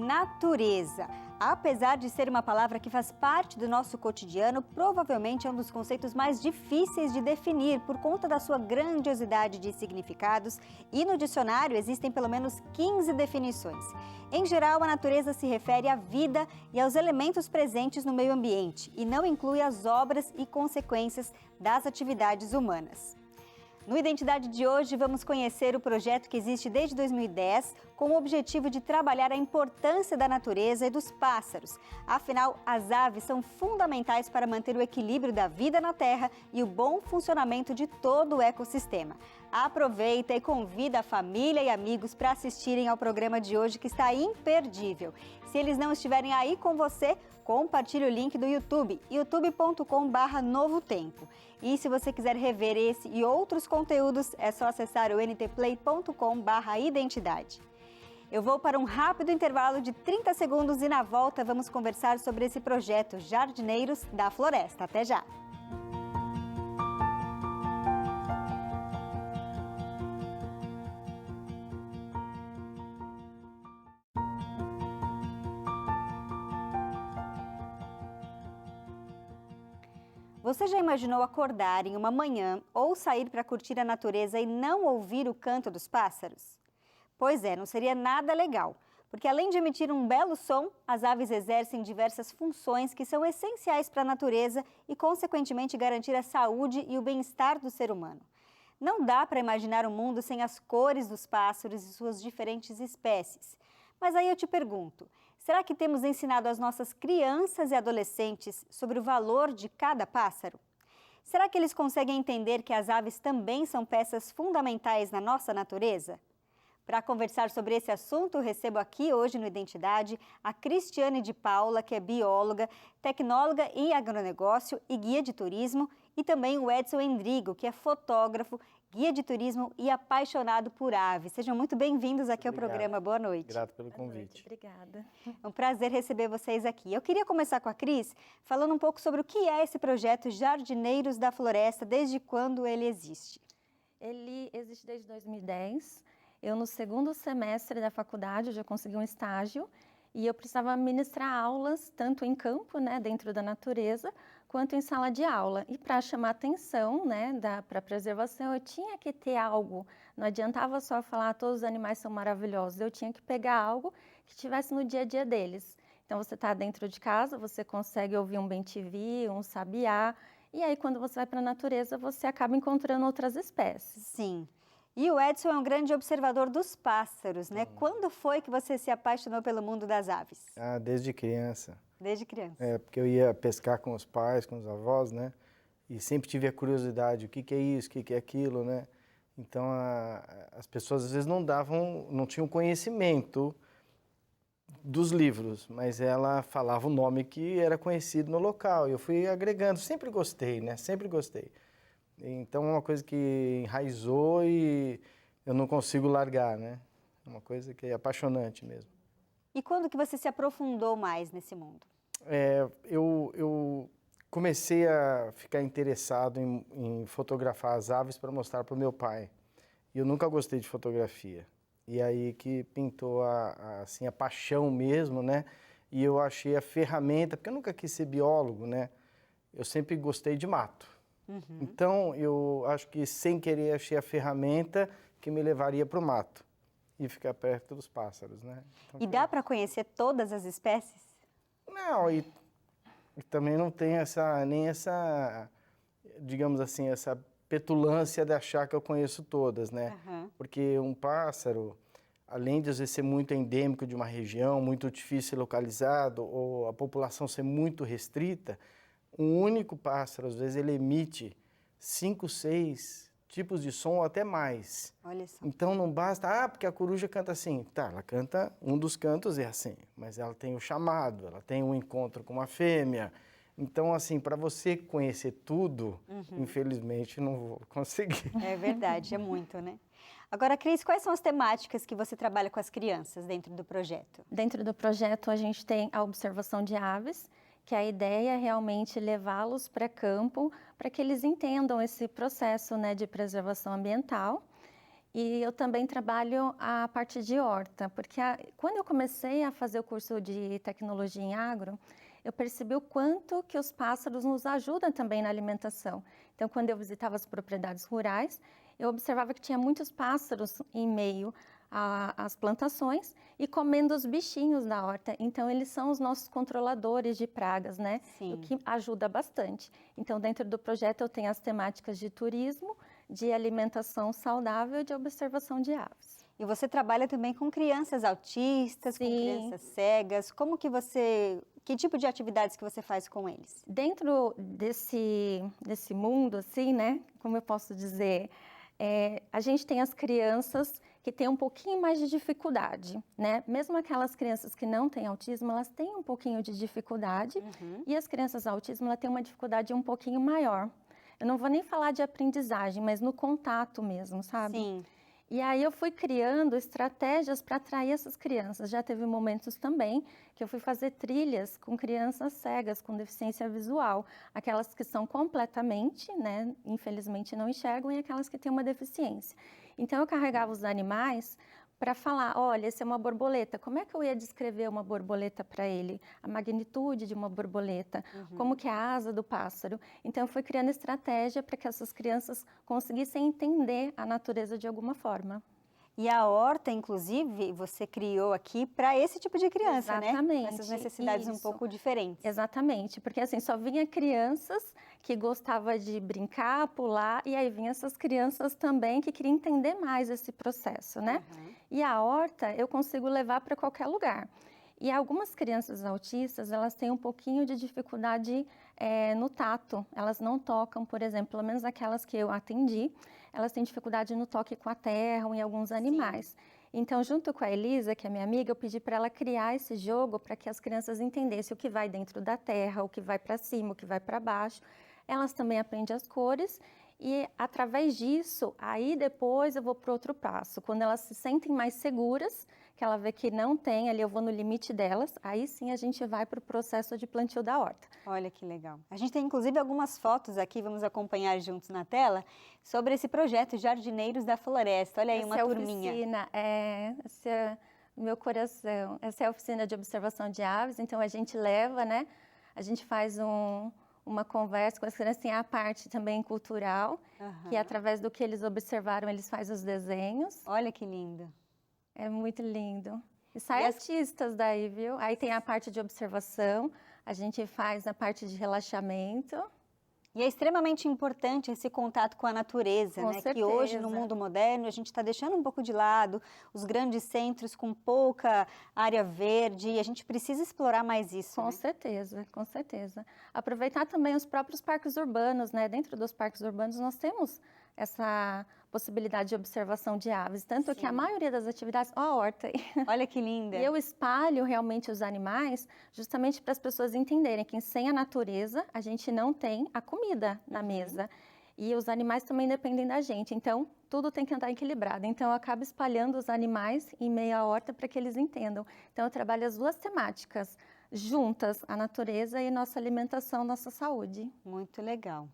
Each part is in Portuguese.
natureza. Apesar de ser uma palavra que faz parte do nosso cotidiano, provavelmente é um dos conceitos mais difíceis de definir por conta da sua grandiosidade de significados, e no dicionário existem pelo menos 15 definições. Em geral, a natureza se refere à vida e aos elementos presentes no meio ambiente e não inclui as obras e consequências das atividades humanas. No Identidade de hoje, vamos conhecer o projeto que existe desde 2010 com o objetivo de trabalhar a importância da natureza e dos pássaros. Afinal, as aves são fundamentais para manter o equilíbrio da vida na Terra e o bom funcionamento de todo o ecossistema. Aproveita e convida a família e amigos para assistirem ao programa de hoje, que está imperdível. Se eles não estiverem aí com você, compartilhe o link do YouTube, youtube.com/novotempo. E se você quiser rever esse e outros conteúdos, é só acessar o ntplay.com/identidade. Eu vou para um rápido intervalo de 30 segundos e na volta vamos conversar sobre esse projeto Jardineiros da Floresta. Até já! Você já imaginou acordar em uma manhã ou sair para curtir a natureza e não ouvir o canto dos pássaros? Pois é, não seria nada legal, porque além de emitir um belo som, as aves exercem diversas funções que são essenciais para a natureza e, consequentemente, garantir a saúde e o bem-estar do ser humano. Não dá para imaginar um mundo sem as cores dos pássaros e suas diferentes espécies. Mas aí eu te pergunto, será que temos ensinado às nossas crianças e adolescentes sobre o valor de cada pássaro? Será que eles conseguem entender que as aves também são peças fundamentais na nossa natureza? Para conversar sobre esse assunto, eu recebo aqui hoje no Identidade a Cristiane de Paula, que é bióloga, tecnóloga em agronegócio e guia de turismo, e também o Edson Endrigo, que é fotógrafo, guia de turismo e apaixonado por aves. Sejam muito bem-vindos aqui ao programa. Boa noite. Grato pelo convite. Boa noite, obrigada. É um prazer receber vocês aqui. Eu queria começar com a Cris, falando um pouco sobre o que é esse projeto Jardineiros da Floresta, desde quando ele existe. Ele existe desde 2010. Eu, no segundo semestre da faculdade, já consegui um estágio e eu precisava ministrar aulas, tanto em campo, né, dentro da natureza, quanto em sala de aula. E para chamar atenção, né, para a preservação, eu tinha que ter algo. Não adiantava só falar todos os animais são maravilhosos, eu tinha que pegar algo que estivesse no dia a dia deles. Então, você está dentro de casa, você consegue ouvir um bem-te-vi, um sabiá, e aí quando você vai para a natureza, você acaba encontrando outras espécies. Sim. E o Edson é um grande observador dos pássaros, né? Quando foi que você se apaixonou pelo mundo das aves? Desde criança. Desde criança. Porque eu ia pescar com os pais, com os avós, né? E sempre tive a curiosidade, o que é isso, o que é aquilo, né? Então, as pessoas às vezes não tinham conhecimento dos livros, mas ela falava o nome que era conhecido no local. E eu fui agregando, sempre gostei, né? Sempre gostei. Então, é uma coisa que enraizou e eu não consigo largar, né? É uma coisa que é apaixonante mesmo. E quando que você se aprofundou mais nesse mundo? Eu comecei a ficar interessado em fotografar as aves para mostrar para o meu pai. E eu nunca gostei de fotografia. E aí que pintou assim, a paixão mesmo, né? E eu achei a ferramenta, porque eu nunca quis ser biólogo, né? Eu sempre gostei de mato. Uhum. Então, eu acho que sem querer achei a ferramenta que me levaria para o mato e ficar perto dos pássaros, né? Então, e dá para conhecer todas as espécies? Não, e também não tem nem essa, digamos assim, essa petulância de achar que eu conheço todas, né? Uhum. Porque um pássaro, além de às vezes ser muito endêmico de uma região, muito difícil ser localizado, ou a população ser muito restrita, um único pássaro, às vezes, ele emite 5, 6 tipos de som ou até mais. Olha só. Então, não basta, porque a coruja canta assim. Tá, ela canta, um dos cantos é assim, mas ela tem o chamado, ela tem um encontro com uma fêmea. Então, assim, para você conhecer tudo, infelizmente, não vou conseguir. É verdade, é muito, né? Agora, Cris, quais são as temáticas que você trabalha com as crianças dentro do projeto? Dentro do projeto, a gente tem a observação de aves, que a ideia é realmente levá-los para campo para que eles entendam esse processo, né, de preservação ambiental. E eu também trabalho a parte de horta, porque quando eu comecei a fazer o curso de tecnologia em agro, eu percebi o quanto que os pássaros nos ajudam também na alimentação. Então, quando eu visitava as propriedades rurais, eu observava que tinha muitos pássaros em meio às plantações e comendo os bichinhos da horta. Então, eles são os nossos controladores de pragas, né? Sim. O que ajuda bastante. Então, dentro do projeto, eu tenho as temáticas de turismo, de alimentação saudável e de observação de aves. E você trabalha também com crianças autistas, com crianças cegas. Como que que tipo de atividades que você faz com eles? Dentro desse mundo, assim, né? Como eu posso dizer, a gente tem as crianças que têm um pouquinho mais de dificuldade, né? Mesmo aquelas crianças que não têm autismo, elas têm um pouquinho de dificuldade. E as crianças autismo, elas têm uma dificuldade um pouquinho maior. Eu não vou nem falar de aprendizagem, mas no contato mesmo, sabe? Sim. E aí eu fui criando estratégias para atrair essas crianças. Já teve momentos também que eu fui fazer trilhas com crianças cegas, com deficiência visual. Aquelas que são completamente, né, infelizmente não enxergam, e aquelas que têm uma deficiência. Então eu carregava os animais para falar, olha, essa é uma borboleta. Como é que eu ia descrever uma borboleta para ele? A magnitude de uma borboleta, como que é a asa do pássaro. Então eu fui criando estratégia para que essas crianças conseguissem entender a natureza de alguma forma. E a horta, inclusive, você criou aqui para esse tipo de criança, Exatamente, né? Com essas necessidades um isso. pouco diferentes. Exatamente, porque assim, só vinha crianças que gostavam de brincar, pular, e aí vinha essas crianças também que queriam entender mais esse processo, né? E a horta eu consigo levar para qualquer lugar. E algumas crianças autistas, elas têm um pouquinho de dificuldade no tato. Elas não tocam, por exemplo, pelo menos aquelas que eu atendi, elas têm dificuldade no toque com a terra ou em alguns animais. Sim. Então, junto com a Elisa, que é minha amiga, eu pedi para ela criar esse jogo para que as crianças entendessem o que vai dentro da terra, o que vai para cima, o que vai para baixo. Elas também aprendem as cores. E através disso, aí depois eu vou para outro passo. Quando elas se sentem mais seguras, que ela vê que não tem, ali eu vou no limite delas, aí sim a gente vai para o processo de plantio da horta. Olha que legal. A gente tem inclusive algumas fotos aqui, vamos acompanhar juntos na tela, sobre esse projeto Jardineiros da Floresta. Olha aí, essa uma turminha. Oficina, esse é meu coração. Essa é a oficina de observação de aves, então a gente leva, né? A gente faz uma conversa com as crianças, tem a parte também cultural, que através do que eles observaram, eles fazem os desenhos. Olha que lindo. É muito lindo. E sai artistas daí, viu? Aí tem a parte de observação, a gente faz a parte de relaxamento. E é extremamente importante esse contato com a natureza, Com né? certeza. Que hoje, no mundo moderno, a gente está deixando um pouco de lado os grandes centros com pouca área verde, e a gente precisa explorar mais isso. Com certeza, com certeza. Aproveitar também os próprios parques urbanos, né? Dentro dos parques urbanos nós temos essa possibilidade de observação de aves, tanto que a maioria das atividades, ó a horta aí. Olha que linda. E eu espalho realmente os animais justamente para as pessoas entenderem que sem a natureza a gente não tem a comida na mesa. E os animais também dependem da gente, então tudo tem que andar equilibrado. Então eu acabo espalhando os animais em meio à horta para que eles entendam. Então eu trabalho as duas temáticas juntas, a natureza e nossa alimentação, nossa saúde. Muito legal.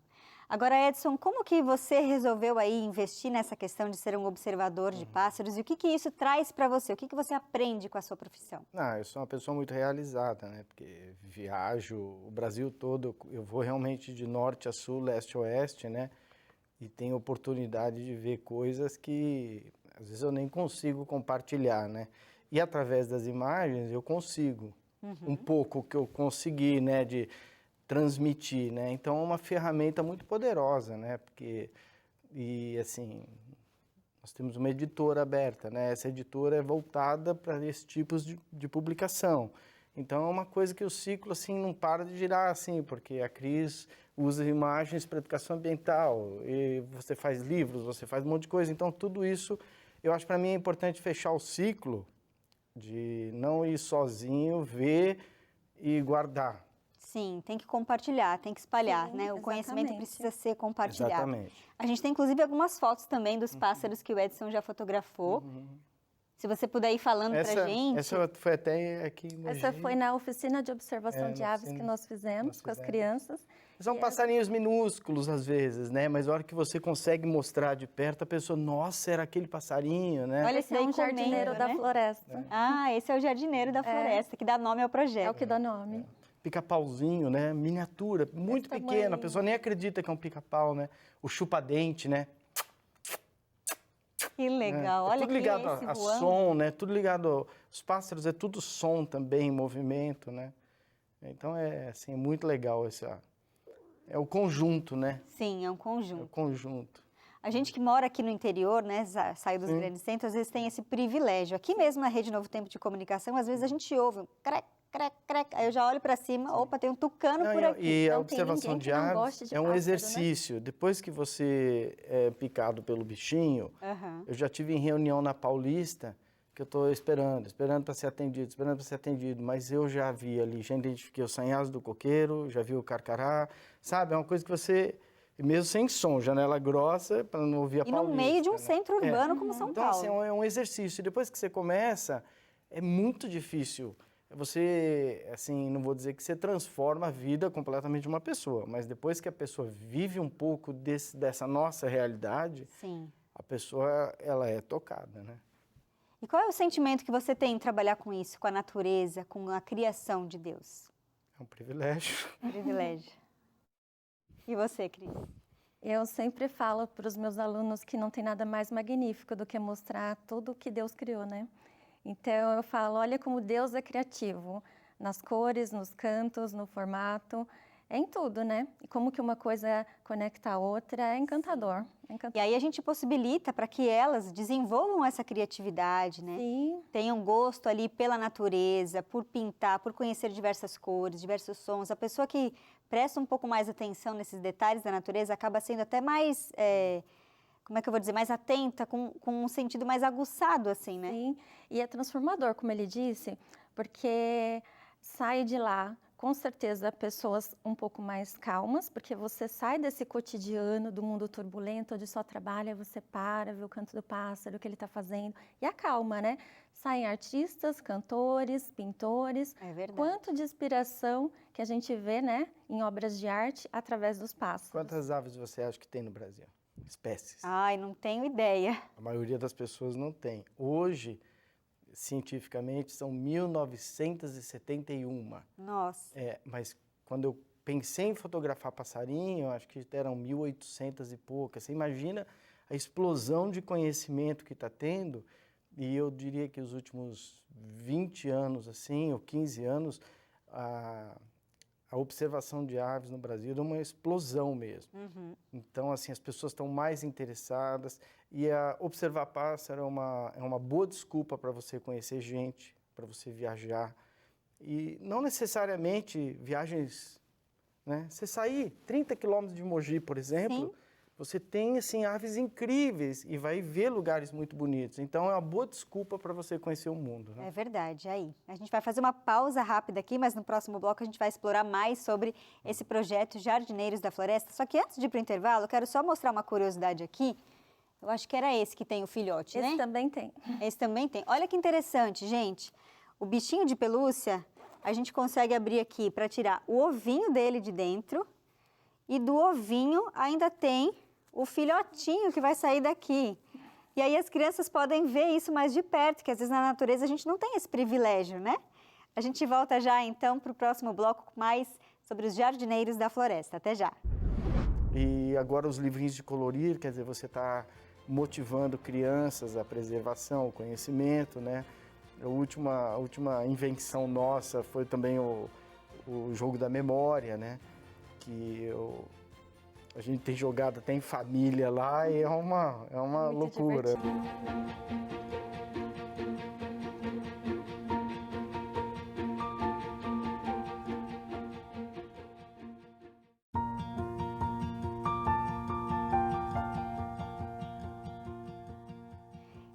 Agora, Edson, como que você resolveu aí investir nessa questão de ser um observador de pássaros e o que que isso traz para você? O que que você aprende com a sua profissão? Eu sou uma pessoa muito realizada, né? Porque viajo o Brasil todo, eu vou realmente de norte a sul, leste a oeste, né? E tenho oportunidade de ver coisas que às vezes eu nem consigo compartilhar, né? E através das imagens eu consigo um pouco que eu consegui, né? De transmitir, né? Então é uma ferramenta muito poderosa, né? E assim, nós temos uma editora aberta, né? Essa editora é voltada para esses tipos de publicação. Então é uma coisa que o ciclo assim não para de girar assim, porque a Cris usa imagens para educação ambiental, e você faz livros, você faz um monte de coisa. Então tudo isso, eu acho, para mim é importante fechar o ciclo de não ir sozinho, ver e guardar. Sim, tem que compartilhar, tem que espalhar, Sim, né? O conhecimento exatamente. precisa ser compartilhado. Exatamente. A gente tem, inclusive, algumas fotos também dos pássaros que o Edson já fotografou. Se você puder ir falando pra gente. Essa foi até aqui em Mogi. Essa foi na oficina de observação de aves que nós fizemos com as crianças. São passarinhos minúsculos às vezes, né? Mas a hora que você consegue mostrar de perto, a pessoa, nossa, era aquele passarinho, né? Olha, Esse é um jardineiro da floresta. Ah, esse é o jardineiro da floresta, que dá nome ao projeto. É o que dá nome. Pica-pauzinho, né? Miniatura, muito Esse pequeno. A tamanho. pessoa nem acredita que é um pica-pau, né? O chupa-dente, né? Que legal, olha tudo que ligado esse a voando. som, né? Tudo ligado... Os pássaros é tudo som também, movimento, né? Então é, assim, muito legal esse... É o conjunto, né? Sim, é um É o conjunto. conjunto. A gente que mora aqui no interior, né, saiu dos grandes centros, às vezes tem esse privilégio. Aqui mesmo na Rede Novo Tempo de Comunicação, às vezes a gente ouve um crec, crec, crec. Aí eu já olho para cima, opa, tem um tucano Não, por aqui. e a Não tem observação ninguém de que não aves goste de é um pássaro, né? exercício. Depois que você é picado pelo bichinho, Aham. eu já tive em reunião na Paulista, que eu estou esperando para ser atendido, mas eu já vi ali, já identifiquei o sanhaço do coqueiro, já vi o carcará, sabe? É uma coisa que você, mesmo sem som, janela grossa, para não ouvir a E Paulista. no meio de um né? centro urbano como São Então, Paulo. assim, é um exercício. E depois que você começa, é muito difícil. Você, assim, não vou dizer que você transforma a vida completamente de uma pessoa, mas depois que a pessoa vive um pouco dessa nossa realidade, Sim. a pessoa, ela é tocada, né? E qual é o sentimento que você tem em trabalhar com isso, com a natureza, com a criação de Deus? É um privilégio. Privilégio. E você, Cris? Eu sempre falo para os meus alunos que não tem nada mais magnífico do que mostrar tudo o que Deus criou, né? Então eu falo, olha como Deus é criativo, nas cores, nos cantos, no formato, é em tudo, né? E como que uma coisa conecta a outra, é encantador. É E encantador. aí a gente possibilita para que elas desenvolvam essa criatividade, né? Sim, Tenham gosto ali pela natureza, por pintar, por conhecer diversas cores, diversos sons. A pessoa que presta um pouco mais atenção nesses detalhes da natureza acaba sendo até mais, como é que eu vou dizer, mais atenta, com um sentido mais aguçado, assim, né? sim. E é transformador, como ele disse, porque sai de lá, com certeza, pessoas um pouco mais calmas, porque você sai desse cotidiano do mundo turbulento, onde só trabalha, você para, vê o canto do pássaro, o que ele está fazendo, e acalma, né? Saem artistas, cantores, pintores. É verdade. Quanto de inspiração que a gente vê, né, em obras de arte através dos pássaros. Quantas aves você acha que tem no Brasil? Espécies. Ai, não tenho ideia. A maioria das pessoas não tem. Hoje, cientificamente, são 1971. Nossa. Mas quando eu pensei em fotografar passarinho, eu acho que eram 1800 e poucas. Você imagina a explosão de conhecimento que está tendo, e eu diria que os últimos 20 anos, assim, ou 15 anos, a observação de aves no Brasil é uma explosão mesmo. Uhum. Então, assim, as pessoas estão mais interessadas, e observar pássaro é uma boa desculpa para você conhecer gente, para você viajar. E não necessariamente viagens, né? Você sair 30 quilômetros de Mogi, por exemplo, Sim. você tem, assim, aves incríveis e vai ver lugares muito bonitos. Então, é uma boa desculpa para você conhecer o mundo, né? É verdade, aí. A gente vai fazer uma pausa rápida aqui, mas no próximo bloco a gente vai explorar mais sobre esse projeto Jardineiros da Floresta. Só que antes de ir para o intervalo, eu quero só mostrar uma curiosidade aqui. Eu acho que era esse que tem o filhote, né? Esse também tem. Esse também tem. Olha que interessante, gente. O bichinho de pelúcia, a gente consegue abrir aqui para tirar o ovinho dele de dentro. E do ovinho ainda tem o filhotinho que vai sair daqui. E aí as crianças podem ver isso mais de perto, que às vezes na natureza a gente não tem esse privilégio, né? A gente volta já então para o próximo bloco mais sobre os jardineiros da floresta. Até já. E agora os livrinhos de colorir, quer dizer, você está motivando crianças à preservação, ao conhecimento, né? A última invenção nossa foi também o jogo da memória, né? Que a gente tem jogado até em família lá e é uma Muito loucura. divertido.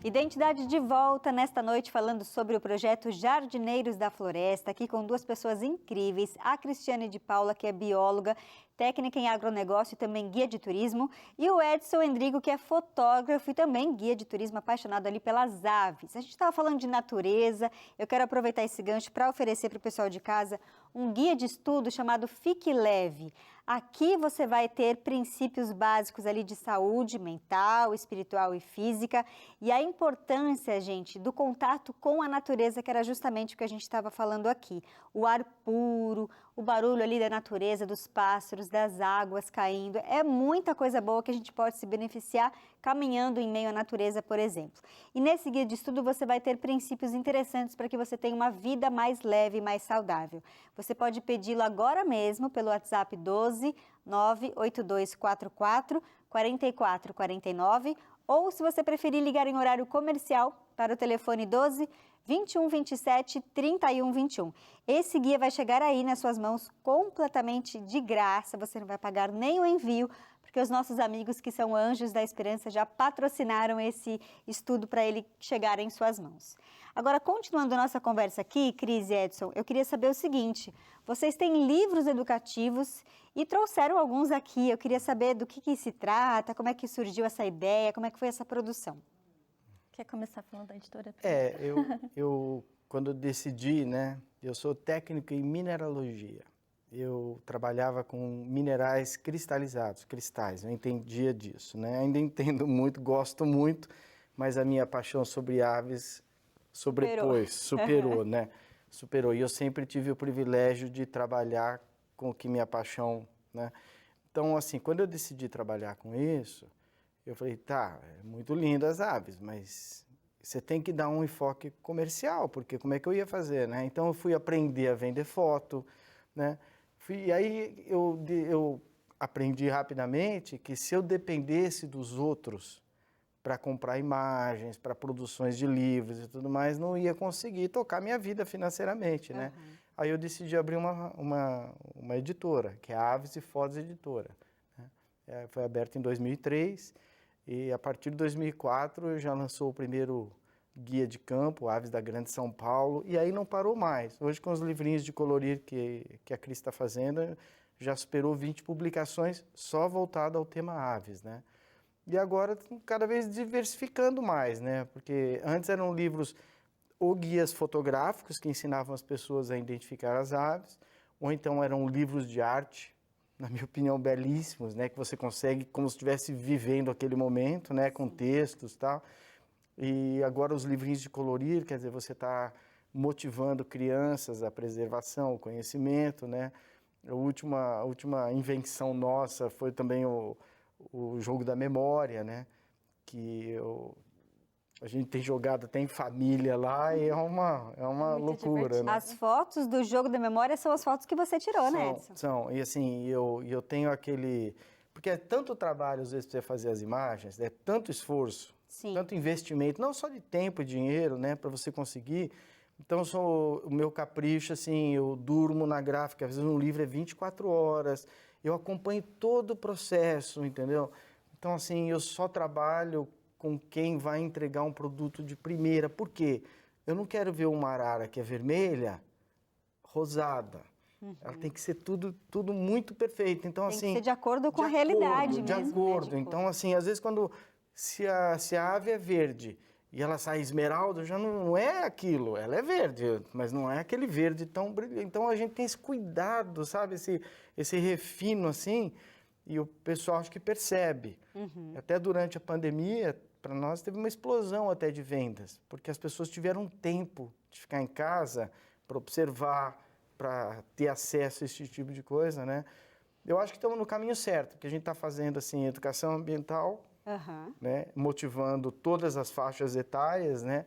Identidade de volta nesta noite falando sobre o projeto Jardineiros da Floresta, aqui com duas pessoas incríveis, a Cristiane de Paula, que é bióloga, técnica em agronegócio e também guia de turismo, e o Edson Endrigo, que é fotógrafo e também guia de turismo, apaixonado ali pelas aves. A gente estava falando de natureza, eu quero aproveitar esse gancho para oferecer para o pessoal de casa um guia de estudo chamado Fique Leve. Aqui você vai ter princípios básicos ali de saúde mental, espiritual e física e a importância, gente, do contato com a natureza, que era justamente o que a gente estava falando aqui. O ar puro, o barulho ali da natureza, dos pássaros, das águas caindo. É muita coisa boa que a gente pode se beneficiar caminhando em meio à natureza, por exemplo. E nesse guia de estudo você vai ter princípios interessantes para que você tenha uma vida mais leve e mais saudável. Você pode pedi-lo agora mesmo pelo WhatsApp 12 98244 4449 ou, se você preferir, ligar em horário comercial para o telefone 12 21 27 31 21. Esse guia vai chegar aí nas suas mãos completamente de graça, você não vai pagar nem o envio, porque os nossos amigos que são Anjos da Esperança já patrocinaram esse estudo para ele chegar em suas mãos. Agora, continuando a nossa conversa aqui, Cris e Edson, eu queria saber o seguinte, vocês têm livros educativos e trouxeram alguns aqui, eu queria saber do que se trata, como é que surgiu essa ideia, como é que foi essa produção. Quer começar falando da editora? Eu quando eu decidi, né, eu sou técnico em mineralogia. Eu trabalhava com minerais cristalizados, cristais, eu entendia disso, né? Ainda entendo muito, gosto muito, mas a minha paixão sobre aves superou, né? Superou. E eu sempre tive o privilégio de trabalhar com o que minha paixão, né? Então, assim, quando eu decidi trabalhar com isso, eu falei, tá, é muito lindo as aves, mas você tem que dar um enfoque comercial, porque como é que eu ia fazer, né? Então eu fui aprender a vender foto, né? E aí eu aprendi rapidamente que se eu dependesse dos outros para comprar imagens, para produções de livros e tudo mais, não ia conseguir tocar minha vida financeiramente, né? Aí eu decidi abrir uma editora, que é a Aves e Fotos Editora, né? Foi aberta em 2003 e a partir de 2004 eu já lançou o primeiro guia de campo, Aves da Grande São Paulo, e aí não parou mais. Hoje, com os livrinhos de colorir que a Cris está fazendo, já superou 20 publicações só voltado ao tema aves, né? E agora cada vez diversificando mais, né? Porque antes eram livros ou guias fotográficos que ensinavam as pessoas a identificar as aves, ou então eram livros de arte, na minha opinião, belíssimos, né? Que você consegue, como se estivesse vivendo aquele momento, né? Com textos e tal. E agora os livrinhos de colorir, quer dizer, você está motivando crianças à preservação, ao conhecimento, né? A última invenção nossa foi também o jogo da memória, né? A gente tem jogado até em família lá e é uma loucura, né? As fotos do jogo da memória são as fotos que você tirou, né, Edson? São, e assim, eu tenho aquele... Porque é tanto trabalho, às vezes, para você fazer as imagens, é tanto esforço, Sim. Tanto investimento, não só de tempo e dinheiro, né, para você conseguir. Então, o meu capricho, assim, eu durmo na gráfica, às vezes um livro é 24 horas, eu acompanho todo o processo, entendeu? Então, assim, eu só trabalho com quem vai entregar um produto de primeira. Por quê? Eu não quero ver uma arara que é vermelha, rosada. Ela tem que ser tudo muito perfeito. Então, tem assim, que ser de acordo com a realidade mesmo. De acordo. Né? Então, assim, às vezes quando... Se a ave é verde e ela sai esmeralda, já não é aquilo. Ela é verde, mas não é aquele verde tão brilhante. Então, a gente tem esse cuidado, sabe? Esse refino, assim, e o pessoal acho que percebe. Até durante a pandemia, para nós, teve uma explosão até de vendas, porque as pessoas tiveram tempo de ficar em casa para observar, para ter acesso a esse tipo de coisa, né? Eu acho que estamos no caminho certo, porque a gente está fazendo, assim, educação ambiental, né, motivando todas as faixas etárias, né,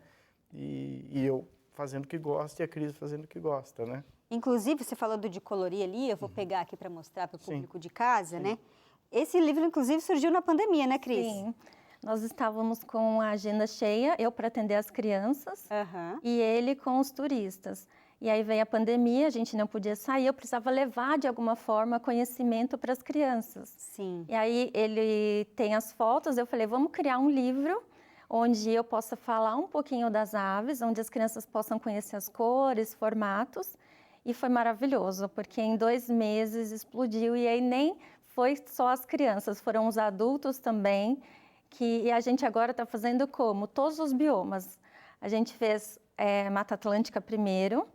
e eu fazendo o que gosto e a Cris fazendo o que gosta, né. Inclusive, você falando de colorir ali, eu vou pegar aqui para mostrar para o público de casa, né. Esse livro, inclusive, surgiu na pandemia, né, Cris? Sim, nós estávamos com a agenda cheia, eu para atender as crianças e ele com os turistas. E aí veio a pandemia, a gente não podia sair, eu precisava levar de alguma forma conhecimento para as crianças. Sim. E aí ele tem as fotos, eu falei, vamos criar um livro onde eu possa falar um pouquinho das aves, onde as crianças possam conhecer as cores, formatos. E foi maravilhoso, porque em 2 meses explodiu e aí nem foi só as crianças, foram os adultos também, e a gente agora está fazendo como? Todos os biomas. A gente fez Mata Atlântica primeiro,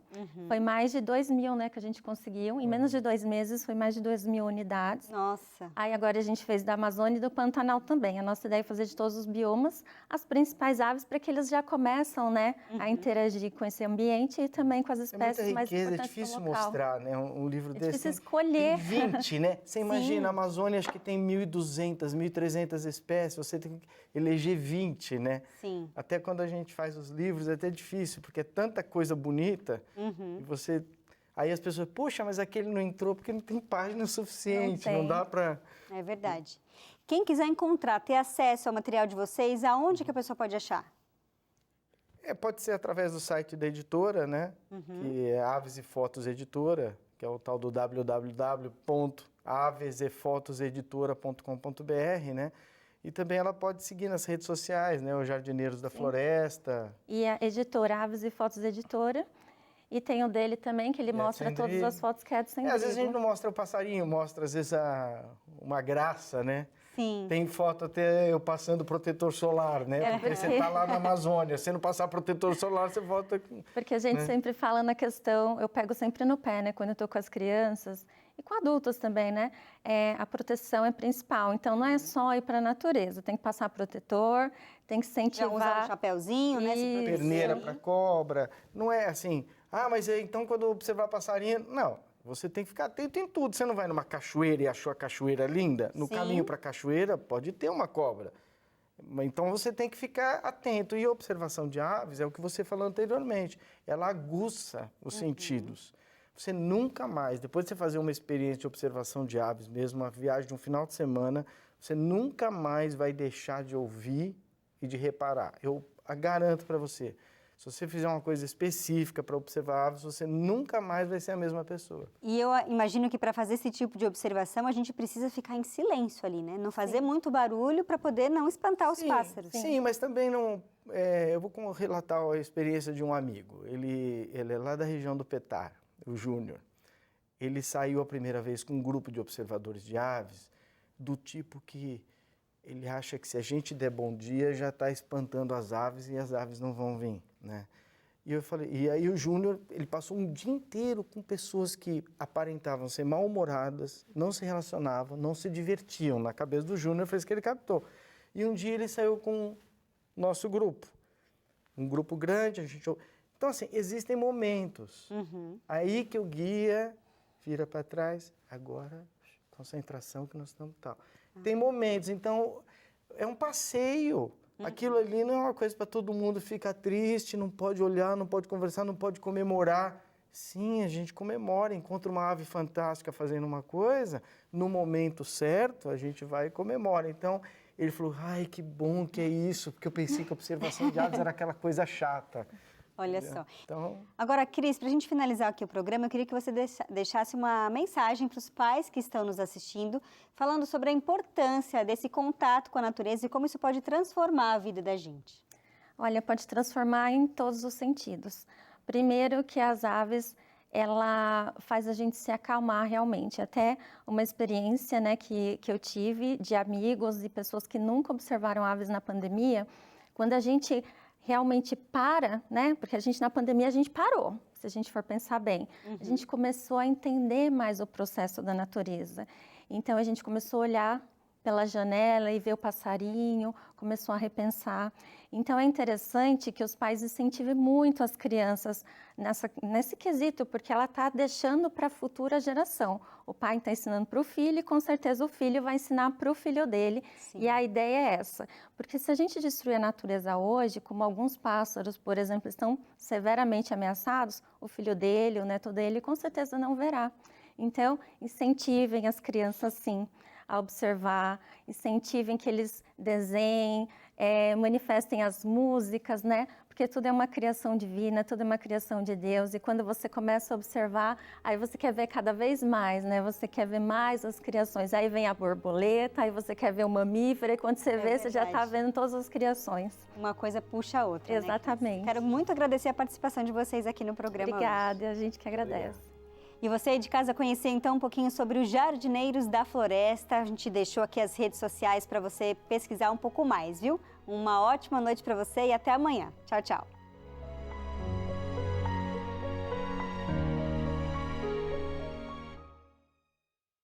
foi mais de 2.000, né, que a gente conseguiu. Em menos de 2 meses, foi mais de 2.000 unidades. Nossa. Aí agora a gente fez da Amazônia e do Pantanal também. A nossa ideia é fazer de todos os biomas as principais aves para que eles já começam, né, a interagir com esse ambiente e também com as espécies mais importantes do local. É difícil mostrar, né, um livro desse. É difícil escolher. Tem 20, né? Você imagina, a Amazônia acho que tem 1.200, 1.300 espécies, você tem que eleger 20, né? Sim. Até quando a gente faz os livros é até difícil, porque é tanta coisa bonita e você... Aí as pessoas, poxa, mas aquele não entrou porque não tem página suficiente, não dá para... É verdade. Quem quiser encontrar, ter acesso ao material de vocês, aonde que a pessoa pode achar? Pode ser através do site da editora, né? Que é Aves e Fotos Editora, que é o tal do www.avesefotoseditora.com.br, né? E também ela pode seguir nas redes sociais, né? Os Jardineiros da Floresta. E a editora, Aves e Fotos Editora. E tem o dele também, que ele mostra todas as fotos que é do Sendrigo. Às vezes a gente não mostra o passarinho, mostra às vezes uma graça, né? Sim. Tem foto até eu passando protetor solar, né? Porque você está lá na Amazônia, se não passar protetor solar, você volta... Porque a gente sempre fala na questão, eu pego sempre no pé, né? Quando eu estou com as crianças e com adultos também, né? A proteção é principal. Então, não é só ir para a natureza, tem que passar protetor, tem que incentivar... Já usar um chapéuzinho, né? Perneira para cobra. Não é assim, mas então quando observar passarinho... Não, você tem que ficar atento em tudo. Você não vai numa cachoeira e achou a cachoeira linda? No caminho para a cachoeira pode ter uma cobra. Então você tem que ficar atento. E a observação de aves é o que você falou anteriormente. Ela aguça os sentidos. Você nunca mais, depois de você fazer uma experiência de observação de aves, mesmo uma viagem de um final de semana, você nunca mais vai deixar de ouvir e de reparar. Eu garanto para você. Se você fizer uma coisa específica para observar aves, você nunca mais vai ser a mesma pessoa. E eu imagino que para fazer esse tipo de observação, a gente precisa ficar em silêncio ali, né? Não fazer muito barulho para poder não espantar os pássaros. Sim, mas também não... eu vou relatar a experiência de um amigo. Ele é lá da região do Petar, o Júnior. Ele saiu a primeira vez com um grupo de observadores de aves, do tipo que ele acha que se a gente der bom dia, já está espantando as aves e as aves não vão vir, né? E eu falei, e aí o Júnior, ele passou um dia inteiro com pessoas que aparentavam ser mal-humoradas, não se relacionavam, não se divertiam. Na cabeça do Júnior foi isso que ele captou. E um dia ele saiu com o nosso grupo, um grupo grande, a gente... Então, assim, existem momentos. Aí que o guia vira para trás, agora, concentração que nós estamos tal. Tem momentos, então, é um passeio. Aquilo ali não é uma coisa para todo mundo ficar triste, não pode olhar, não pode conversar, não pode comemorar. Sim, a gente comemora, encontra uma ave fantástica fazendo uma coisa, no momento certo, a gente vai e comemora. Então, ele falou, ai, que bom que é isso, porque eu pensei que a observação de aves era aquela coisa chata. Olha só. Então... Agora, Cris, para a gente finalizar aqui o programa, eu queria que você deixasse uma mensagem para os pais que estão nos assistindo, falando sobre a importância desse contato com a natureza e como isso pode transformar a vida da gente. Olha, pode transformar em todos os sentidos. Primeiro que as aves, ela faz a gente se acalmar realmente. Até uma experiência, né, que eu tive de amigos e pessoas que nunca observaram aves na pandemia, quando a gente realmente para, né? Porque a gente na pandemia a gente parou, se a gente for pensar bem. A gente começou a entender mais o processo da natureza. Então a gente começou a olhar pela janela e ver o passarinho, começou a repensar. Então é interessante que os pais incentivem muito as crianças nesse quesito, porque ela está deixando para a futura geração. O pai está ensinando para o filho e com certeza o filho vai ensinar para o filho dele. Sim. E a ideia é essa. Porque se a gente destruir a natureza hoje, como alguns pássaros, por exemplo, estão severamente ameaçados, o filho dele, o neto dele, com certeza não verá. Então, incentivem as crianças, sim, a observar, incentivem que eles desenhem, manifestem as músicas, né? Porque tudo é uma criação divina, tudo é uma criação de Deus. E quando você começa a observar, aí você quer ver cada vez mais, né? Você quer ver mais as criações. Aí vem a borboleta, aí você quer ver o mamífero, e quando você vê, você já está vendo todas as criações. Uma coisa puxa a outra, exatamente. Né? Quero muito agradecer a participação de vocês aqui no programa. Obrigada, hoje. A gente que agradece. Obrigado. E você aí de casa conhecer então um pouquinho sobre os Jardineiros da Floresta. A gente deixou aqui as redes sociais para você pesquisar um pouco mais, viu? Uma ótima noite para você e até amanhã. Tchau, tchau.